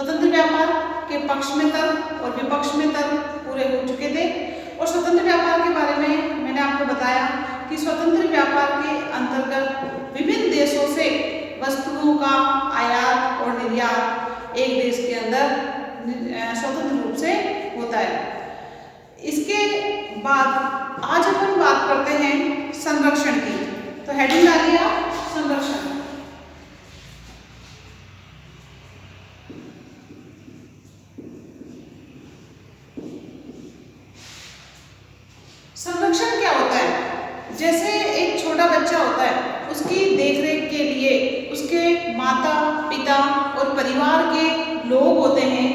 स्वतंत्र व्यापार के पक्ष में तर्क और विपक्ष में तर्क पूरे हो चुके थे। और स्वतंत्र व्यापार के बारे में मैंने आपको बताया कि स्वतंत्र व्यापार के अंतर्गत विभिन्न देशों से वस्तुओं का आयात और निर्यात एक देश के अंदर स्वतंत्र रूप से होता है। इसके बाद आज अपन बात करते हैं संरक्षण की। तो हेडिंग डालिए आप, संरक्षण। संरक्षण क्या होता है? जैसे एक छोटा बच्चा होता है, उसकी देखरेख के लिए उसके माता पिता और परिवार के लोग होते हैं,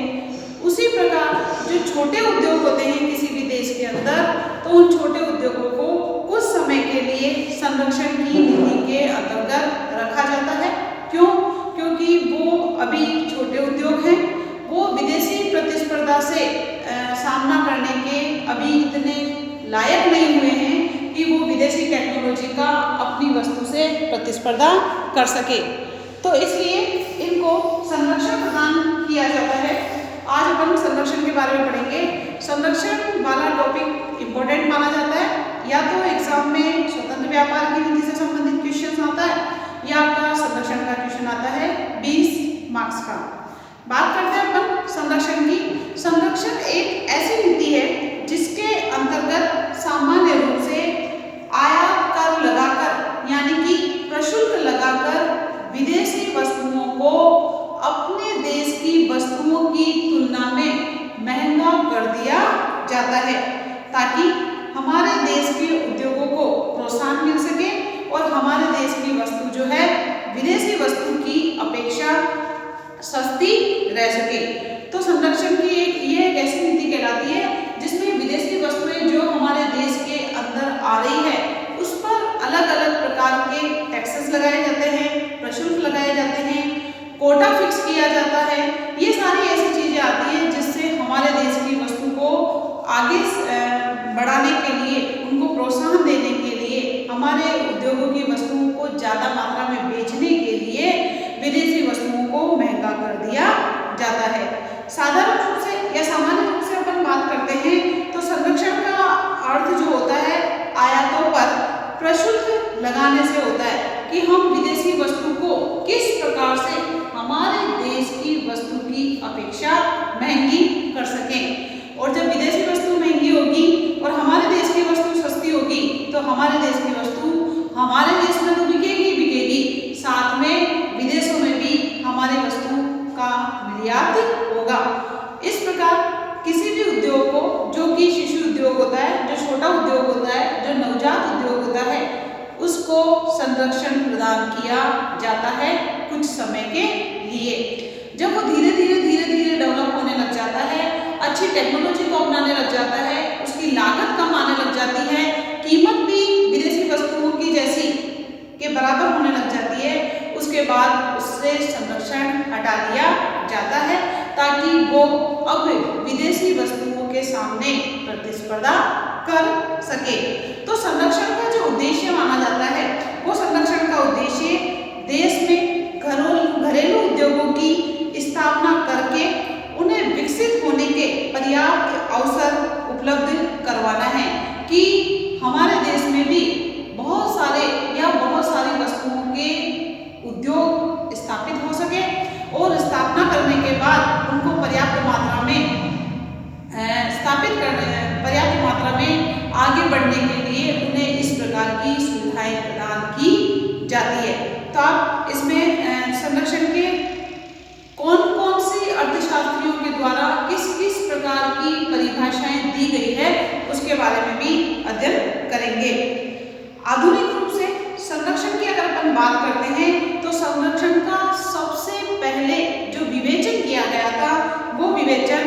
उसी प्रकार जो छोटे उद्योग होते हैं किसी भी देश के अंदर, तो उन छोटे उद्योगों को कुछ समय के लिए संरक्षण की नीति के अंतर्गत रखा जाता है। क्यों? क्योंकि वो अभी छोटे उद्योग हैं, वो विदेशी प्रतिस्पर्धा से सामना करने के अभी इतने लायक नहीं हुए हैं कि वो विदेशी टेक्नोलॉजी का अपनी वस्तु से प्रतिस्पर्धा कर सके। तो इसलिए इनको संरक्षण प्रदान किया जाता है। आज अपन संरक्षण के बारे में पढ़ेंगे। संरक्षण वाला टॉपिक इम्पोर्टेंट माना जाता है। या तो एग्जाम में स्वतंत्र व्यापार की नीति से संबंधित क्वेश्चन आता है, या आपका संरक्षण का क्वेश्चन आता है 20 मार्क्स का। बात करते हैं अपन संरक्षण की। संरक्षण एक ऐसी नीति है जिसके अंतर्गत सामान्य रूप से आयात कर लगाकर, यानी कि प्रशुल्क लगाकर विदेशी वस्तुओं को अपने देश की वस्तुओं की तुलना में महंगा कर दिया जाता है, ताकि हमारे देश के उद्योगों को प्रोत्साहन मिल सके और हमारे देश की वस्तु जो है विदेशी वस्तु की अपेक्षा सस्ती रह सके। तो संरक्षण की एक ऐसी नीति कहलाती है जिसमें विदेशी वस्तुएं जो हमारे देश के अंदर आ रही है उस पर अलग अलग प्रकार के टैक्सेस लगाए जाते हैं, प्रशुल्क लगाए जाते हैं, कोटा फिक्स किया जाता है। ये सारी ऐसी चीजें आती हैं जिससे हमारे देश की वस्तु को आगे बढ़ाने के लिए, उनको प्रोत्साहन देने के लिए, हमारे उद्योगों की वस्तुओं को ज़्यादा मात्रा में बेचने के लिए विदेशी वस्तुओं को महंगा कर दिया जाता है। साधारण रूप से या सामान्य रूप से अपन बात करते हैं तो संरक्षण का अर्थ जो होता है आयातों पर प्रशुल्क लगाने से होता है कि हम विदेशी वस्तु को किस प्रकार से हमारे देश की वस्तु की अपेक्षा महंगी कर सकें। और जब विदेशी वस्तु महंगी होगी और हमारे देश की वस्तु सस्ती होगी तो हमारे देश की वस्तु हमारे देश में तो बिकेगी बिकेगी, साथ में विदेशों में भी हमारी वस्तु का निर्यात होगा। इस प्रकार किसी भी उद्योग को, जो कि शिशु उद्योग होता है, जो छोटा उद्योग होता है, जो नवजात उद्योग होता है, उसको संरक्षण प्रदान किया जाता है कुछ समय के लिए। जब वो धीरे धीरे डेवलप होने लग जाता है, अच्छी टेक्नोलॉजी को अपनाने लग जाता है, उसकी लागत कम आने लग जाती है, कीमत भी विदेशी वस्तुओं की जैसी के बराबर होने लग जाती है, उसके बाद उससे संरक्षण हटा दिया जाता है ताकि वो अब विदेशी वस्तुओं के सामने प्रतिस्पर्धा कर सके। तो संरक्षण का जो उद्देश्य माना जाता है वो संरक्षण का उद्देश्य देश में घरेलू उद्योगों की स्थापना करके उन्हें विकसित होने के पर्याप्त अवसर उपलब्ध करवाना है कि हमारे देश में भी बहुत सारी वस्तुओं के उद्योग स्थापित हो सके और स्थापना करने के बाद उनको पर्याप्त मात्रा में आगे बढ़ने के लिए उन्हें इस प्रकार की सुविधाएं प्रदान की जाती है। तो आप इसमें संरक्षण के कौन सी अर्थशास्त्रियों के द्वारा किस किस प्रकार की परिभाषाएं दी गई है उसके बारे में भी अध्ययन करेंगे। आधुनिक रूप से संरक्षण की अगर अपन बात करते हैं तो संरक्षण का सबसे पहले जो विवेचन किया गया था वो विवेचन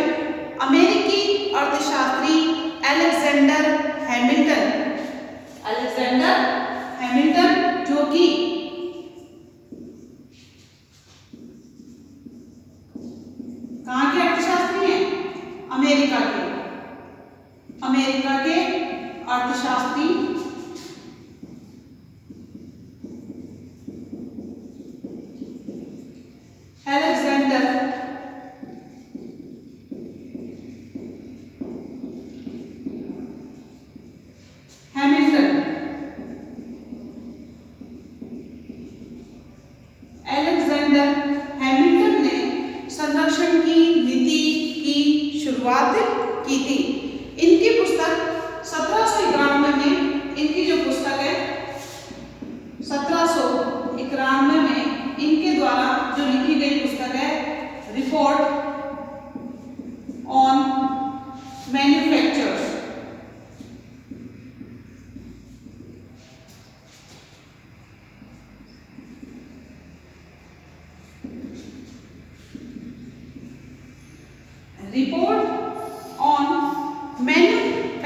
अमेरिकी अर्थशास्त्री अलेक्जेंडर हैमिल्टन जो कि कहाँ के अर्थशास्त्री हैं? अमेरिका के अर्थशास्त्री अलेक्जेंडर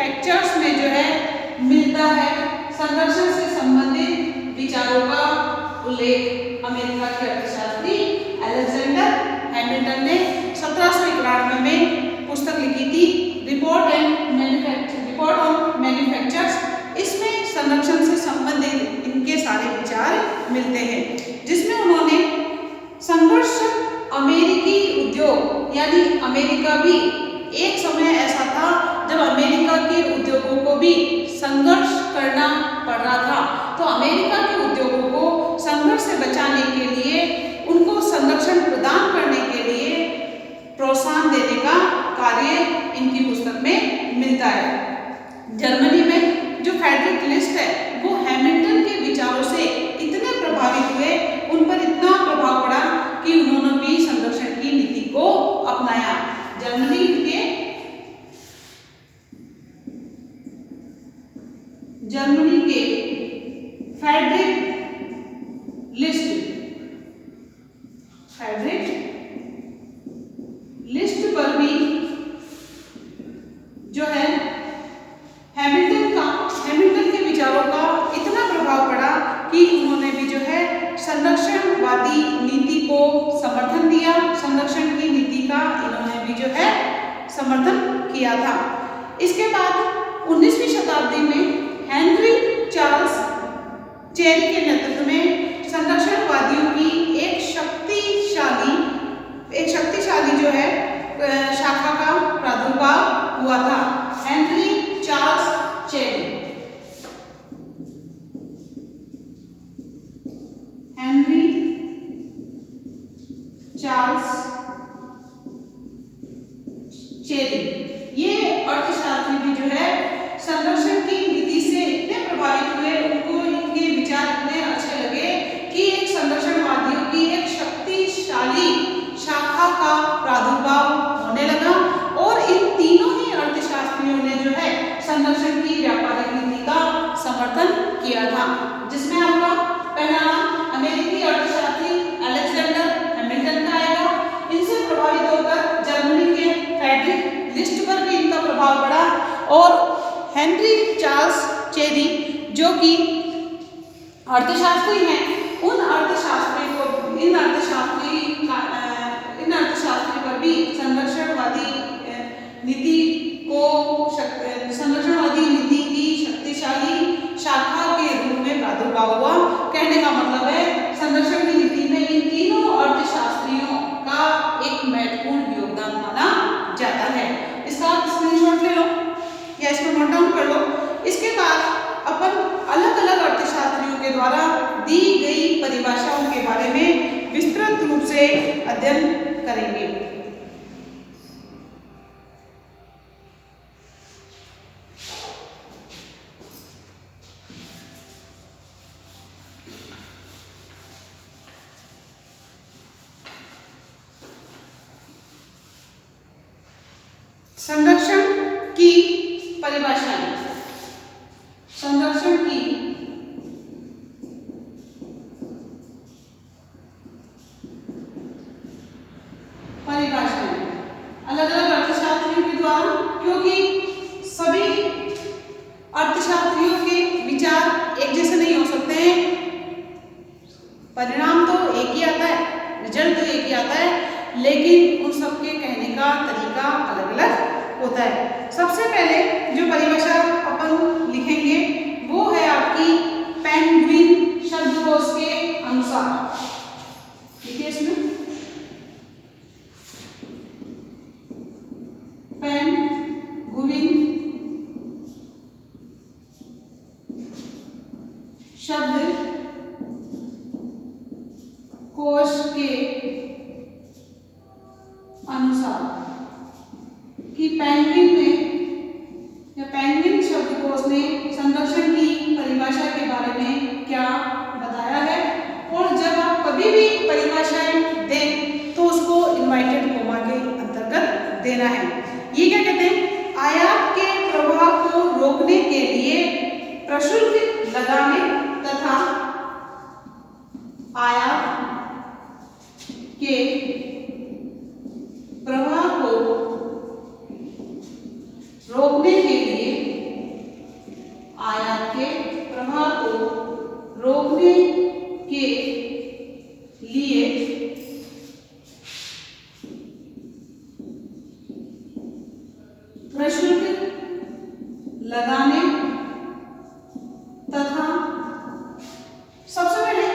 मैन्युफैक्चर्स में जो है मिलता है। संरक्षण से संबंधित विचारों का उल्लेख अमेरिका के अर्थशास्त्री अलेक्जेंडर हैमिल्टन ने 1791 में पुस्तक लिखी थी, रिपोर्ट ऑन मैन्युफैक्चर्स। इसमें संरक्षण से संबंधित इनके सारे विचार मिलते हैं, जिसमें उन्होंने संघर्ष अमेरिकी उद्योग यानी अमेरिका भी एक समय ऐसा था जब अमेरिका के उद्योगों को भी संघर्ष करना पड़ रहा था, तो अमेरिका के उद्योगों को संघर्ष से बचाने के लिए उनको संरक्षण प्रदान करने के लिए प्रोत्साहन देने का कार्य इनकी पुस्तक में मिलता है। जर्मनी में जो फेडरिक लिस्ट है वो हैमिल्टन के विचारों से इतने प्रभावित हुए, उन पर इतना प्रभाव पड़ा कि उन्होंने भी संरक्षण की नीति को अपनाया। जर्मनी के फेडरिक लिस्ट पर भी जो है हैमिल्टन के विचारों का इतना प्रभाव पड़ा कि उन्होंने भी जो है संरक्षणवादी नीति को समर्थन दिया। संरक्षण की नीति का इन्होंने भी जो है समर्थन किया था। इसके बाद 19वीं शताब्दी में हेनरी चार्ल्स चेरी के नेतृत्व में संरक्षणवादियों की एक शक्तिशाली जो है शाखा का प्रादुर्भाव हुआ था। हेनरी चार्ल्स चेरी ये अर्थशास्त्री भी जो है संरक्षण की नीति से इतने प्रभावित हुए, उनको इनके विचार इतने अच्छे लगे कि एक संरक्षणवादियों की एक शक्तिशाली शाखा का प्रादुर्भाव होने लगा और इन तीनों ही अर्थशास्त्रियों ने जो है संरक्षण की व्यापारिक नीति का समर्थन किया था, जिसमें आपका पहला नाम अमेरिकी अर्थशास्त्री अलेक्जेंडर हैमिल्टन का आएगा। इनसे प्रभावित होकर जर्मनी के फेडरिक लिस्ट पर भी इनका प्रभाव पड़ा और हेनरी चार्ल्स चेरी जो कि अर्थशास्त्री हैं, इन अर्थशास्त्री पर भी संरक्षणवादी नीति की शक्तिशाली शाखा के रूप में प्रादुर्भाव हुआ। कहने का मतलब है संरक्षण की नीति में इन तीनों अर्थशास्त्रियों का एक महत्वपूर्ण योगदान माना जाता है। इसका स्क्रीनशॉट ले लो या इसको नोट डाउन कर लो। इसके बाद अपन अलग अलग अर्थशास्त्रियों के द्वारा दी गई परिभाषाओं के बारे में विस्तृत रूप से अध्ययन करेंगे। संरक्षण की परिभाषाएं। संरक्षण की परिभाषाएं अलग अलग अर्थशास्त्रियों के द्वारा, क्योंकि सभी अर्थशास्त्रियों के विचार एक जैसे नहीं हो सकते हैं। परिणाम तो एक ही आता है, रिजल्ट तो एक ही आता है, लेकिन उन सबके कहने का तरीका अलग अलग होता है। सबसे पहले जो परिभाषा अपन लिखेंगे वो है आपकी पेंगुइन शब्दकोश के अनुसार। देखिए इसमें पेंगुइन शब्द कोश के अनुसार कि पेंगुइन ने या पेंगुइन शब्दकोश ने संरक्षण की परिभाषा के बारे में क्या बताया है, और जब आप कभी भी परिभाषाएं दें तो उसको इनवाइटेड कोमा के अंतर्गत देना है। ये क्या कहते हैं, आयात के प्रवाह को रोकने के लिए प्रशुल्क लगाने तथा आयात के प्रवाह को रोकने के लिए के प्रवाह को रोकने के लिए प्रशुल्क लगाने तथा सबसे पहले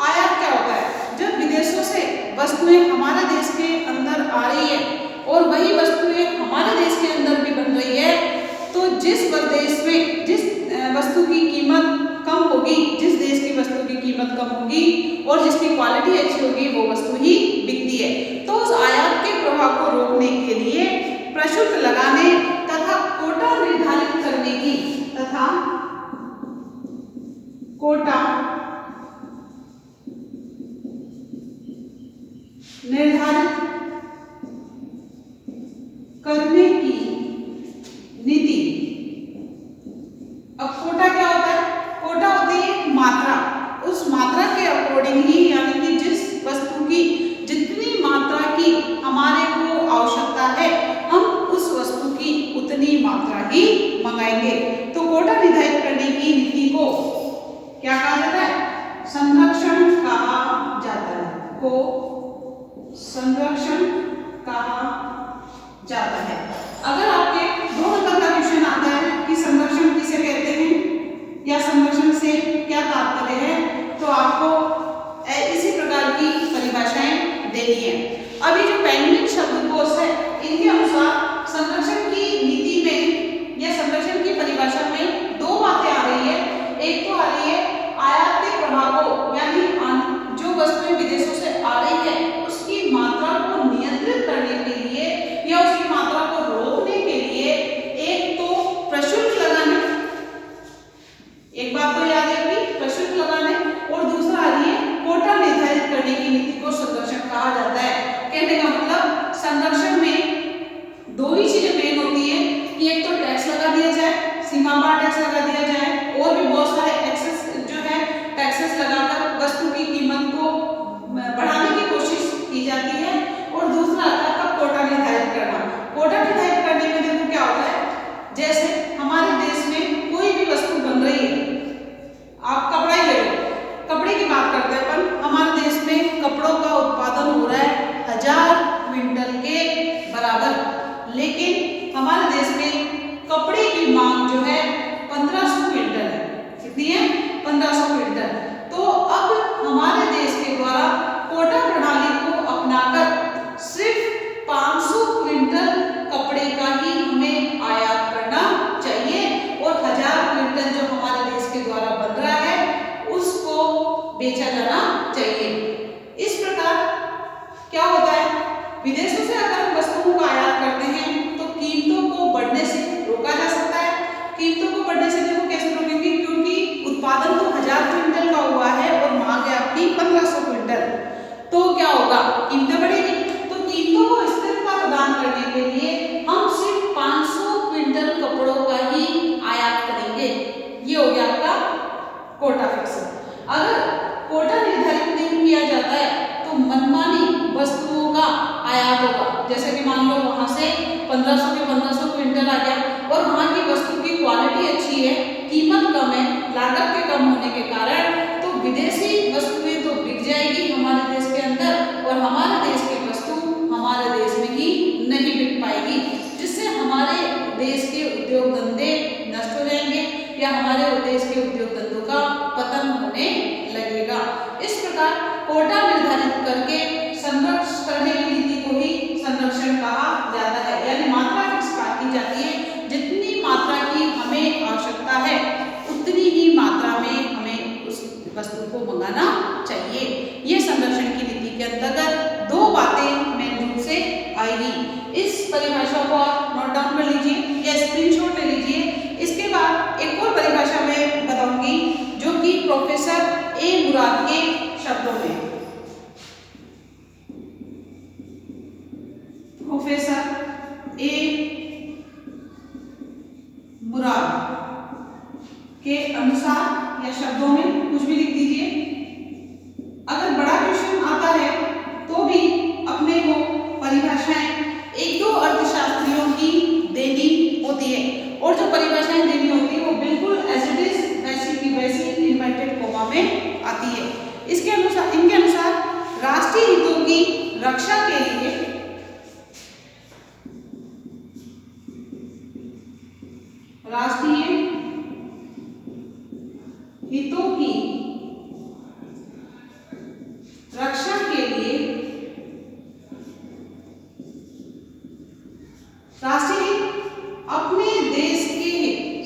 आयात क्या होता है? जब विदेशों से वस्तुएं हमारे देश के अंदर आ रही है और वही वस्तुएं हमारे देश के अंदर भी बन रही है, तो जिस देश में जिस वस्तु की कीमत कम होगी, जिस देश की वस्तु की कीमत कम होगी और जिसकी क्वालिटी अच्छी होगी, वो वस्तु ही बिकती है। तो उस आयात के प्रभाव को रोकने के लिए प्रशुल्क लगाने तथा कोटा निर्धारित करने की नीति। अब कोटा क्या होता है? कोटा होती है एक मात्रा। उस मात्रा के अकॉर्डिंग ही, यानी कि जिस वस्तु की जितनी मात्रा की हमारे को आवश्यकता है, हम उस वस्तु की उतनी मात्रा ही मंगाएंगे। तो कोटा निर्धारित करने की नीति को क्या कहा जाता है? संरक्षण कहा जाता है। को संरक्षण कहा जाता है। अगर आपके 2 नंबर का क्वेश्चन आता है कि संरक्षण किसे कहते हैं या संरक्षण से क्या तात्पर्य है, तो आपको इसी प्रकार की परिभाषाएं देनी है। अभी जो पेंगुइन शब्दकोश है, इनके अनुसार संरक्षण की नीति में या संरक्षण की परिभाषा में 2 बातें आ रही है। एक तो आ रही है आयात के प्रभाव को, यानी जो वस्तुएं विदेशों से आ रही है उसकी मात्रा को नियंत्रित करने के लिए या उसकी मात्रा को रोकने के लिए एक तो प्रशुल्क लगाने, एक बात तो याद है कि प्रशुल्क लगाने, और दूसरा आ रही है कोटा निर्धारित करने की नीति को संरक्षण कहा जाता है। कहने का मतलब संरक्षण में 2 ही चीजें मेन होती है कि एक तो टैक्स लगा दिया जाए, सीमा पार टैक्स लगा दिया जाए, और भी बहुत सारे एक्सेस जो है टैक्सेस लगाकर वस्तु की कीमत को बढ़ाने की कोशिश की जाती है, और दूसरा आता है आपका कोटा निर्धारित करना। कोटा निर्धारित करने में देखो क्या होता है, जैसे हमारे देश में कोई भी वस्तु बन रही है, आप कपड़ा ही ले लो, कपड़े की बात करते हैं अपन, हमारे देश में कपड़ों का उत्पादन हो रहा है 1000 क्विंटल के बराबर, लेकिन हमारे देश में कपड़े की मांग जो है 1500 क्विंटल है। कितनी है? 1500 क्विंटल। तो अब हमारे देश के द्वारा कोटा प्रणाली को अपनाकर सिर्फ 500 क्विंटल कपड़े का ही हमें आयात करना चाहिए, और 1000 क्विंटल जो हमारे देश के द्वारा बन रहा है उसको बेचा जाना चाहिए। इस प्रकार क्या होता है, विदेशों से अगर हम वस्तुओं का आयात करते हैं तो कीमतों को बढ़ने से रोका जा सकता है। कीमतों को बढ़ने से देखो कैसे रोकेंगे, क्योंकि उत्पादन तो 1000 क्विंटल का हुआ है और मांग है आपकी 1500 क्विंटल, तो क्या होगा? कीमतें बढ़ेगी। तो कीमतों को स्थिरता प्रदान करने के लिए हम सिर्फ 500 क्विंटल कपड़ों का ही आयात करेंगे। ये हो गया आपका कोटा फिक्स। अगर कोटा निर्धारित नहीं किया जाता है तो मनमानी वस्तुओं का आयात होगा। जैसे कि मान लो वहां से 1500 के 1500 क्विंटल आ गया और वहां की वस्तु की क्वालिटी अच्छी है, कीमत कम है, लागत के कम होने के कारण तो विदेशी वस्तुएं तो बिक जाएगी हमारे देश के अंदर, और हमारे देश की वस्तु हमारे देश में ही नहीं बिक पाएगी, जिससे हमारे देश के उद्योग धंधे नष्ट हो जाएंगे या हमारे देश के उद्योग धंधों का पतन होने लगेगा। इस प्रकार कोटा निर्धारित करके संरक्षण करने की नीति को ही संरक्षण कहा जाता है, यानी मात्रा फिक्स की जाती है। जितनी मात्रा की हमें आवश्यकता है उतनी ही मात्रा में हमें उस वस्तु को मंगाना चाहिए। ये संरक्षण की नीति के अंतर्गत 2 बातें मेन रूप से आएगी। इस परिभाषा को आप नोट डाउन कर लीजिए या स्क्रीनशॉट ले लीजिए। इसके बाद एक और परिभाषा मैं बताऊंगी जो कि प्रोफेसर ए मुराद के शब्दों में। प्रोफेसर ए मुराद के अनुसार या शब्दों में कुछ भी लिख दीजिए। अगर बड़ा क्वेश्चन आता है तो भी अपने को परिभाषाएं 1-2 अर्थशास्त्रियों की देनी होती है, और जो परिभाषाएं देनी होती है वो बिल्कुल एज इट इज राष्ट्रीय हितों की रक्षा के लिए राष्ट्रीय अपने देश के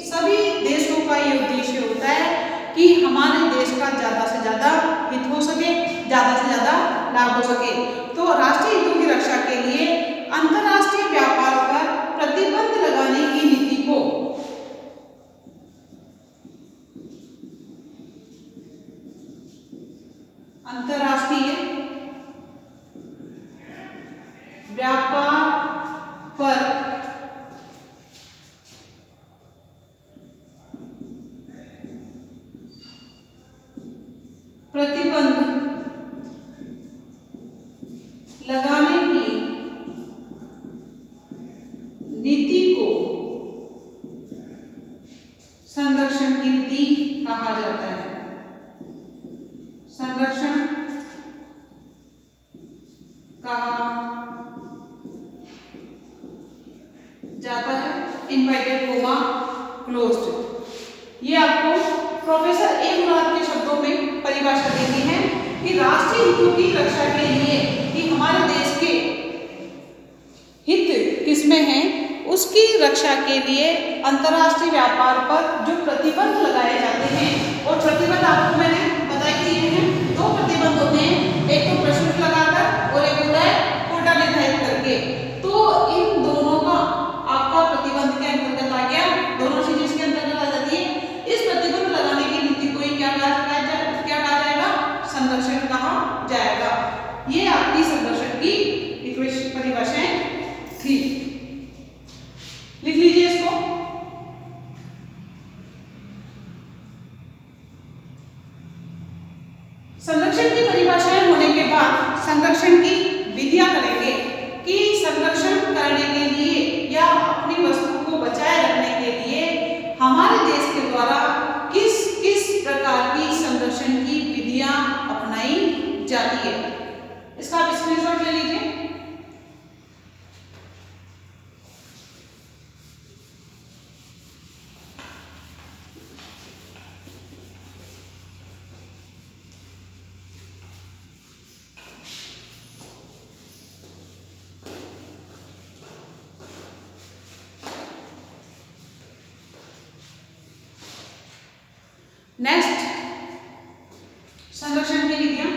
सभी देशों का ये उद्देश्य होता है कि हमारे देश का ज्यादा से ज्यादा हित हो सके, ज्यादा से ज्यादा लाभ हो सके। तो राष्ट्रीय हितों की रक्षा के लिए अंतर्राष्ट्रीय व्यापार पर प्रतिबंध लगाने की नीति को अंतर्राष्ट्रीय व्यापार पर प्रतिबंध लगाने की नीति को संरक्षण की नीति कहा जाता है। संरक्षण कहा जाता है, इनवर्टेड कोमा क्लोज्ड। ये आपको प्रोफेसर ए मुराद के शब्दों में परिभाषा देती है कि राष्ट्रीय हितों की रक्षा के लिए कि हमारे देश के हित किसमें हैं, उसकी रक्षा के लिए अंतर्राष्ट्रीय व्यापार पर जो प्रतिबंध लगाए जाते हैं, और प्रतिबंध आपको मैंने बताई दिए हैं। दो प्रतिबंध होते हैं, एक तो प्रशुल्क लगाकर और एक होता है कोटा निर्धारित करके। तो इन दोनों का आपका प्रतिबंध के अंतर्गत आ गया, दोनों चीजें इसके अंतर्गत आ जाती है। इस प्रतिबंध लगाने की नीति को ही क्या कहा जाएगा? संरक्षण कहा जाएगा। ये आपकी संरक्षण की परिभाषाएं थी। लिख लीजिए इसको। संरक्षण की परिभाषाएं होने के बाद संरक्षण की विधियां करेंगे कि संरक्षण करने के लिए या अपनी वस्तु को बचाए रखने के लिए हमारे देश के द्वारा किस किस प्रकार की संरक्षण की विधियां अपनाई जाती है। इसका आप स्क्रीनशॉट ले लीजिए। नेक्स्ट, संरक्षण की विधियां।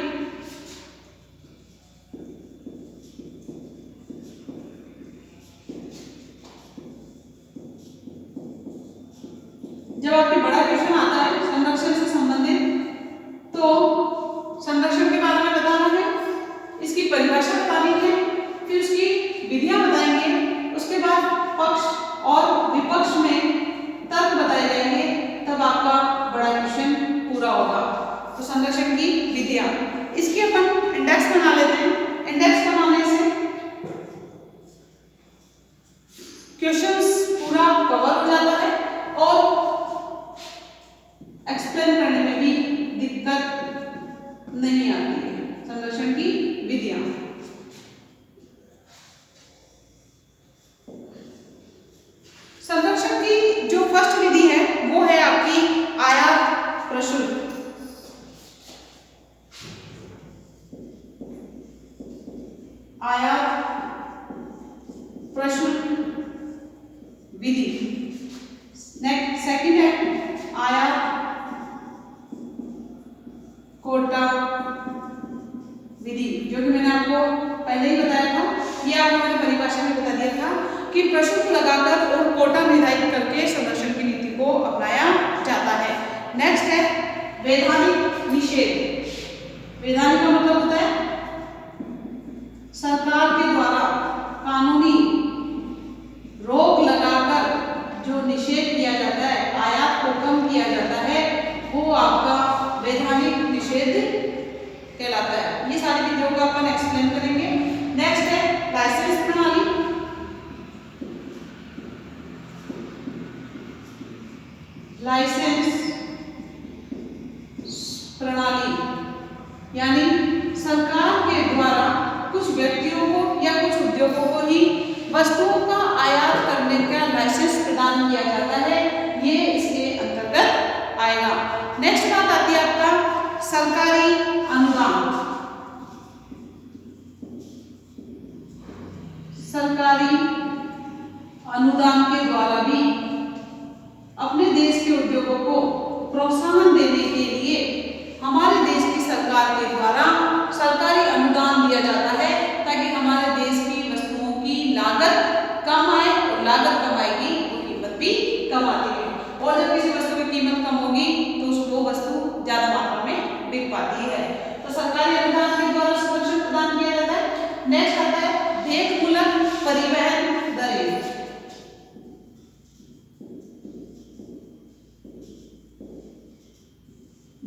जब आपके बड़ा क्वेश्चन आता है संरक्षण से संबंधित, तो संरक्षण के बारे में बताना है, इसकी परिभाषा बतानी है, फिर उसकी विधियां बताएंगे, उसके बाद पक्ष और विपक्ष में तर्क बताए जाएंगे, तब आपका बड़ा क्वेश्चन पूरा होगा। तो संरक्षण की विधियां, इसकी अपन इंडेक्स बना लेते हैं। इंडेक्स बनाने से क्वेश्चंस पूरा कवर हो जाता है और एक्सप्लेन करने में भी दिक्कत नहीं आती है। संरक्षण की विधियां, संरक्षण की जो फर्स्ट विधि है वो है आपकी आयात प्रशुल्क। आयात प्रशुल्क विधि। नेक्स्ट, सेकंड है आयात कोटा विधि, जो कि मैंने आपको पहले ही बताया था। ये आपको मैंने परिभाषा में बता दिया था कि प्रशुल्क लगाकर और कोटा निर्धारित करके संरक्षण की नीति को अपनाया जाता है। नेक्स्ट है वैधानिक निषेध। वैधानिक का मतलब होता है सरकार के द्वारा कानूनी रोक लगाकर जो निषेध किया जाता है, आयात को कम किया जाता है, वो आपका वैधानिक निषेध कहलाता है। ये सारी विधियों को अपन एक्सप्लेन करेंगे। नेक्स्ट है लाइसेंस प्रणाली। लाइसेंस प्रणाली यानी सरकार के द्वारा कुछ व्यक्तियों को या कुछ उद्योगों को ही वस्तुओं का आयात करने का लाइसेंस प्रदान किया जाता है। ये देश के उद्योगों को प्रोत्साहन देने के लिए हमारे देश की सरकार के द्वारा सरकारी अनुदान दिया जाता है, ताकि हमारे देश की वस्तुओं की लागत कम आए, और लागत कम आएगी तो कीमत भी कम आती है, और जब किसी वस्तु की कीमत कम होगी तो वो वस्तु ज्यादा मात्रा में बिक पाती है। तो सरकारी अनुदान के द्वारा संरक्षण प्रदान किया जाता है। नेक्स्ट आता है भेद मूलक परिवहन दरें।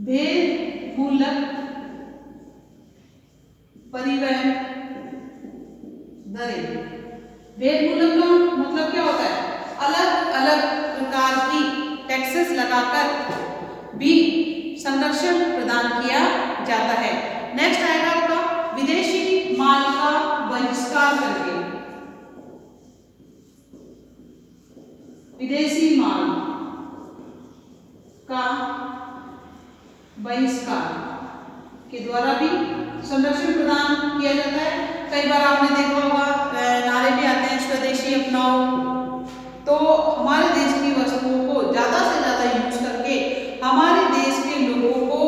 भेद मूलक परिवहन दरें। भेद मूलक का मतलब क्या होता है? अलग अलग प्रकार की टैक्सेस लगाकर भी संरक्षण प्रदान किया जाता है। नेक्स्ट आएगा आपका विदेशी माल का बहिष्कार करके। विदेशी माल का बहिष्कार के द्वारा भी संरक्षण प्रदान किया जाता है। कई बार आपने देखा होगा नारे भी आते हैं स्वदेशी अपनाओ, तो हमारे देश की वस्तुओं को ज्यादा से ज्यादा यूज करके हमारे देश के लोगों को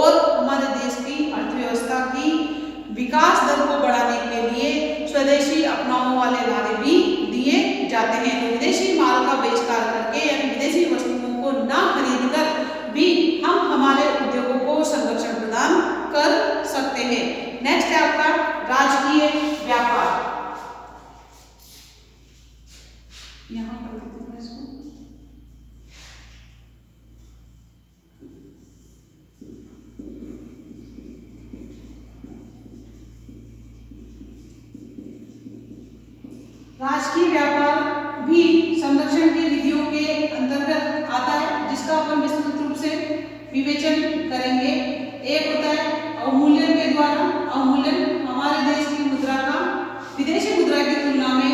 और हमारे देश की अर्थव्यवस्था की विकास दर को बढ़ाने के लिए स्वदेशी अपनाओ वाले नारे भी दिए जाते हैं। तो विदेशी माल का बहिष्कार करके यानी विदेशी वस्तुओं को ना खरीद कर भी हम हमारे उद्योगों को संरक्षण प्रदान कर सकते हैं। नेक्स्ट है आपका राजकीय व्यापार। यहाँ पर इसको राजकीय व्यापार भी संरक्षण की विधियों के अंतर्गत आता है, जिसका अपन विस्तृत रूप से विवेचन करेंगे। एक होता है अवमूल्यन के द्वारा। अवमूल्यन हमारे देश की मुद्रा का विदेशी मुद्रा की तुलना में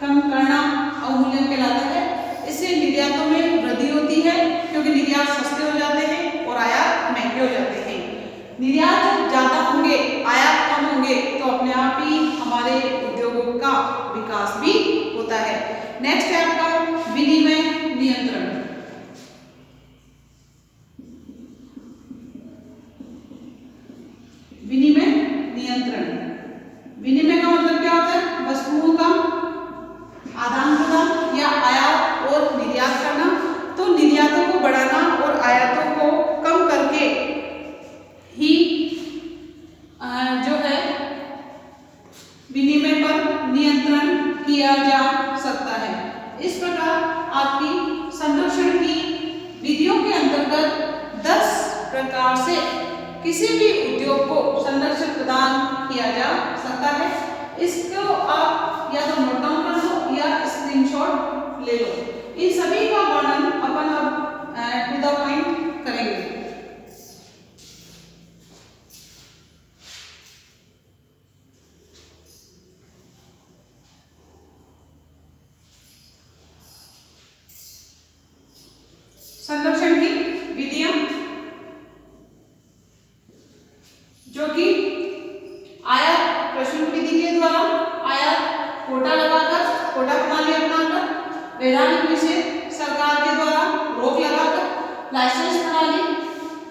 कम करना अवमूल्यन कहलाता है। इससे निर्यातों में वृद्धि होती है, क्योंकि निर्यात सस्ते हो जाते हैं और आयात महंगे हो जाते हैं। निर्यात ज्यादा होंगे, आयात कम होंगे, तो अपने आप ही हमारे उद्योगों का विकास भी होता है। नेक्स्ट है आपका विनिमय नियंत्रण। विनिमय नियंत्रण, विनिमय का मतलब क्या होता है? वस्तुओं का आदान प्रदान या आयात और निर्यात करना। तो निर्यातों को बढ़ाना और आयातों को कम करके ही जो है विनिमय पर नियंत्रण किया जा सकता है। इस प्रकार आपकी संरक्षण की विधियों के अंतर्गत 10 प्रकार से किसी भी उद्योग को संरक्षण प्रदान किया जा सकता है। इसको आप या तो नोट डाउन कर लो या स्क्रीनशॉट ले लो। इन सभी का वर्णन अपन अब टू द पॉइंट करेंगे। संरक्षण की विधियां जो कि आयात प्रशुल्क विधि के द्वारा आयात कोटा लगाकर, कोटा प्रणाली अपनाकर, वैधानिक निषेध सरकार के द्वारा रोक लगाकर, लाइसेंस प्रणाली,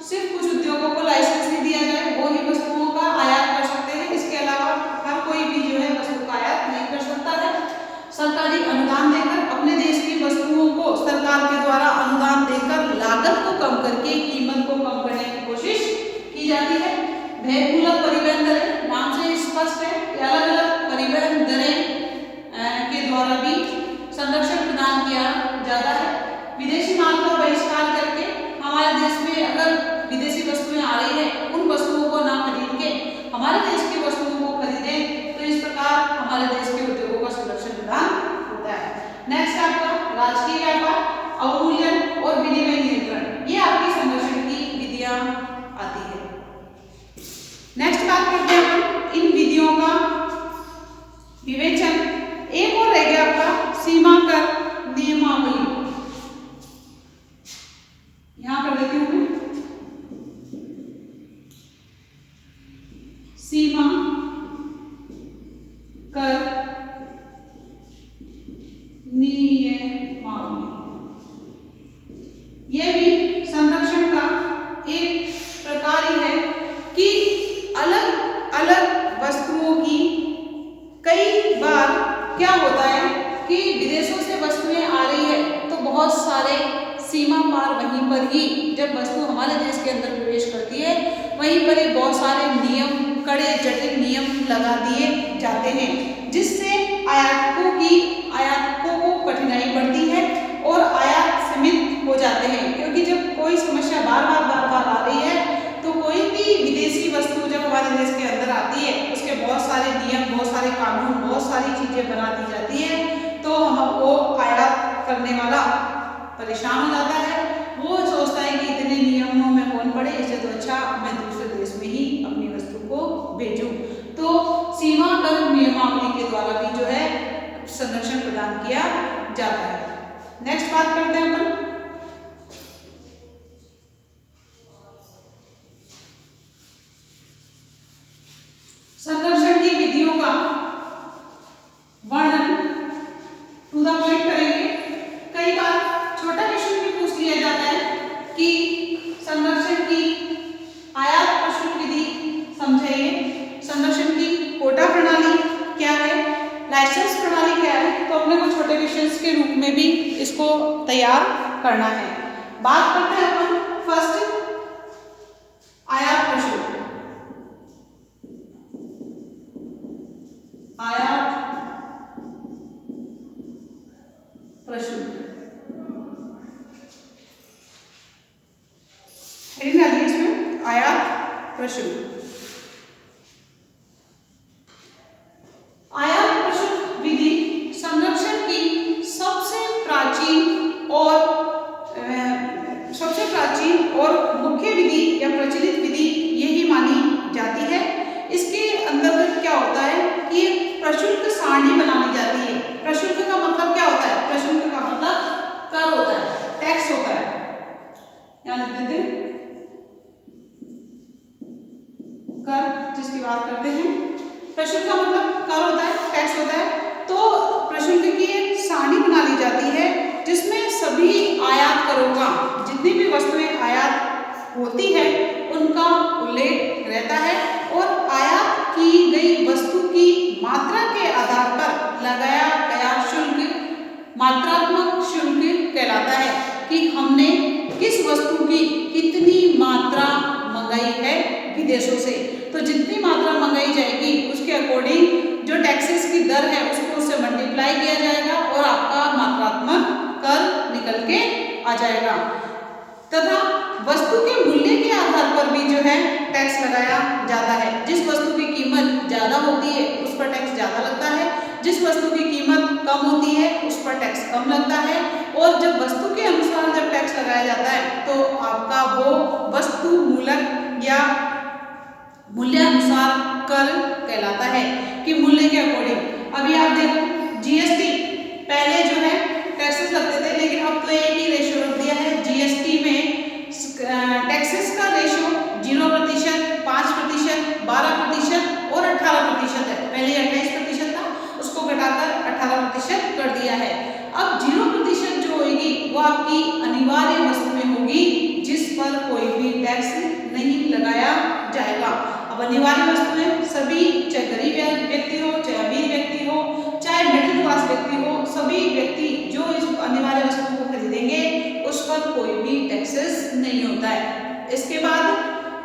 सिर्फ कुछ उद्योगों को लाइसेंस नहीं दिया जाए, वो ही वस्तुओं का आयात कर सकते हैं। इसके अलावा हर कोई भी जो है वस्तु का आयात नहीं कर सकता है। सरकारी अनुदान देकर अपने देश की वस्तुओं को सरकार के द्वारा अनुदान देकर लागत को कम करके कीमत को कम करने की कोशिश की जाती है। भेदमूलक परिवहन दरें, नाम से स्पष्ट है कि अलग अलग परिवहन दरें के द्वारा भी संरक्षण प्रदान किया जाता है। विदेशी माल का बहिष्कार करके हमारे देश में वहीं पर ही जब वस्तु हमारे देश के अंदर प्रवेश करती है वहीं पर ही बहुत सारे नियम, कड़े जटिल नियम लगा दिए जाते हैं, जिससे आयातकों को कठिनाई बढ़ती है और आयात सीमित हो जाते हैं। क्योंकि जब कोई समस्या बार बार आ रही है तो कोई भी विदेशी वस्तु जब हमारे देश के अंदर आती है उसके बहुत सारे नियम, बहुत सारे कानून, बहुत सारी चीजें बना दी जाती है, तो हमको आयात करने वाला परेशान हो जाता है। वो सोचता है कि इतने नियमों में कौन पड़े, इससे तो अच्छा मैं दूसरे देश में ही अपनी वस्तु को भेजूं। तो सीमा कर नियमावली के द्वारा भी जो है संरक्षण प्रदान किया जाता है। नेक्स्ट बात करते हैं अपन संरक्षण की विधियों का वर्णन, टू द पॉइंट करेंगे। कई बार छोटा क्वेश्चन भी पूछ लिया जाता है कि संरक्षण की आयात प्रशुल्क विधि समझाइए, संरक्षण की कोटा प्रणाली क्या है, लाइसेंस प्रणाली क्या है। तो अपने को छोटे क्वेश्चंस के रूप में भी इसको तैयार करना है। बात करते हैं अपन फर्स्ट आयात प्रशुल्क। आयात प्रशुल्क इसमें आयात प्रशुल्क। आयात प्रशुल्क विधि संरक्षण की सबसे प्राचीन और मुख्य विधि या प्रचलित विधि यही मानी जाती है। इसके अंतर्गत क्या होता है कि प्रशुल्क सारणी बनानी जाती है। प्रशुल्क का मतलब क्या होता है? प्रशुल्क का मतलब कर होता है, टैक्स होता है। यहाँ लिख देते हैं कर, जिसकी बात करते हैं। प्रशुल्क का मतलब कर होता है, टैक्स होता है। तो प्रशुल्क की एक सारणी बना ली जाती है जिसमें सभी आयात करों का, जितनी भी वस्तुएं आयात होती है उनका उल्लेख रहता है और आयात की गई वस्तु की मात्रा के आधार पर लगाया गया शुल्क मात्रात्मक शुल्क कहलाता है कि हमने किस वस्तु की कितनी मात्रा मंगाई है विदेशों से। तो जितनी मात्रा मंगाई जाएगी उसके अकॉर्डिंग जो टैक्सेस की दर है उसको उससे मल्टीप्लाई किया जाएगा और आपका मात्रात्मक कर निकल के आ जाएगा। तथा वस्तु के मूल्य के आधार पर भी जो है टैक्स लगाया जाता है। जिस वस्तु की कीमत ज्यादा होती है उस पर टैक्स ज्यादा लगता है, जिस वस्तु की कीमत कम होती है उस पर टैक्स कम लगता है। और जब वस्तु के अनुसार जब टैक्स लगाया जाता है तो आपका वो वस्तु मूलक या मूल्यानुसार कर कहलाता है कि मूल्य के अकॉर्डिंग। अभी आप देखो जीएसटी, पहले जो है टैक्सेस लगते थे लेकिन अब तो एक ही रेशियो रख दिया है। जीएसटी में टैक्सेस का रेशियो 0%, 5%, 12% और 18% है। पहले 28% था, उसको घटाकर 18% कर दिया है। अब 0% जो होगी वो आपकी अनिवार्य वस्तुएं होगी जिस पर कोई भी टैक्स नहीं लगाया जाएगा। अब अनिवार्य वस्तुएं सभी, चाहे गरीब व्यक्ति हो, चाहे अमीर व्यक्ति हो, चाहे मिडिल क्लास व्यक्ति हो, सभी व्यक्ति जो इस अनिवार्य वस्तु को खरीदेंगे उस पर कोई भी टैक्सेस नहीं होता है। इसके बाद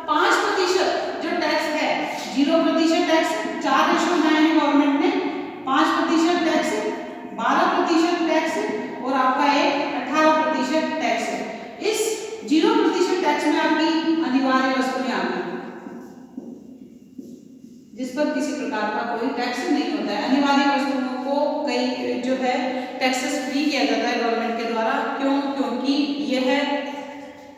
5% जो टैक्स है, 0% टैक्स, 4 रेशो बनाए हैं गवर्नमेंट ने, 5% टैक्स, 12% टैक्स और आपका एक 18% टैक्स है। इस 0% टैक्स में आपकी अनिवार्य वस्तुएं आ गई जिस पर किसी प्रकार का कोई टैक्स नहीं होता है। अनिवार्य वस्तुओं को कई जो है टैक्सेस फ्री किया जाता है गवर्नमेंट के द्वारा। क्यों? क्योंकि यह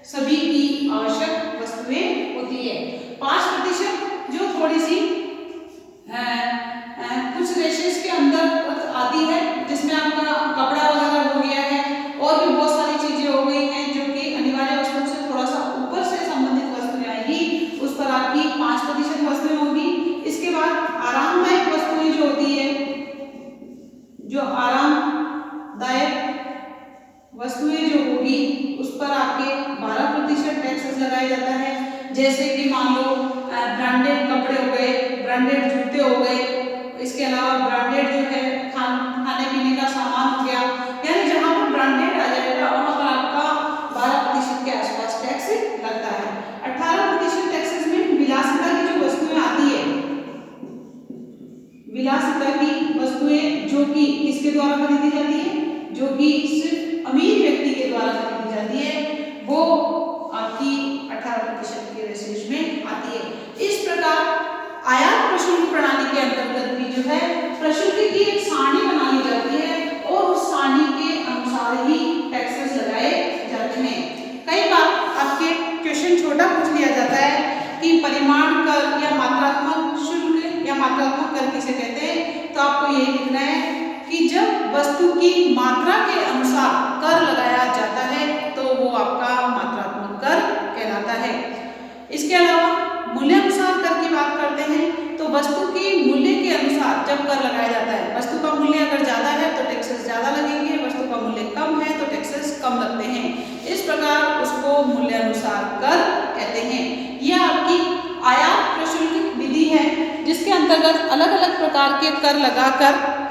सभी की आवश्यक वस्तुएं होती है। 5% जो थोड़ी सी कुछ रेशेस के अंदर आती है, जिसमें आपका कपड़ा वगैरह हो गया है और भी बहुत सारी चीजें हो गई हैं जो कि अनिवार्य वस्तुओं से थोड़ा सा ऊपर से संबंधित वस्तुएं आएगी, उस पर आपकी 5% वस्तुएं होगी। इसके बाद आरामदायक वस्तुएं जो होती है, जो आरामदायक वस्तुएं जो होगी उस पर आपके 12% टैक्सेस लगाया जाता है। जैसे कि मान लो ब्रांडेड कपड़े हो गए, ब्रांडेड जूते हो गए, इसके अलावा ब्रांडेड जो है खाने पीने का सामान हो गया, यानी जहां पर ब्रांडेड आ जाएगा वहां पर आपका 12% किसके द्वारा खरीदी जाती है? जो कि सिर्फ अमीर व्यक्ति के द्वारा खरीदी जाती है, वो आपकी 18% के वेस्टेज में आती है। इस प्रकार आयात प्रशुल्क प्रणाली के अंतर्गत भी जो है प्रशुल्क की एक सारणी बना ली जाती है और उस सारणी के अनुसार ही टैक्सेस लगाए जाते हैं। कई बार आपके क्वेश्चन छोटा पूछ लिया जाता है कि परिमाण कर या मात्रात्मक शुल्क या मात्रात्मक कर किसे कहते हैं, तो आपको ये लिखना है कि जब वस्तु की मात्रा के अनुसार कर लगाया जाता है तो वो आपका मात्रात्मक कर कहलाता है। इसके अलावा मूल्यानुसार कर की बात करते हैं तो वस्तु की मूल्य के अनुसार जब कर लगाया जाता है, वस्तु का मूल्य अगर ज्यादा है तो टैक्सेस ज्यादा लगेंगे, वस्तु का मूल्य कम है तो टैक्सेस कम लगते हैं। इस प्रकार उसको मूल्यानुसार कर कहते हैं। यह आपकी आयात प्रशुल्क विधि है जिसके अंतर्गत अलग अलग प्रकार के कर लगाकर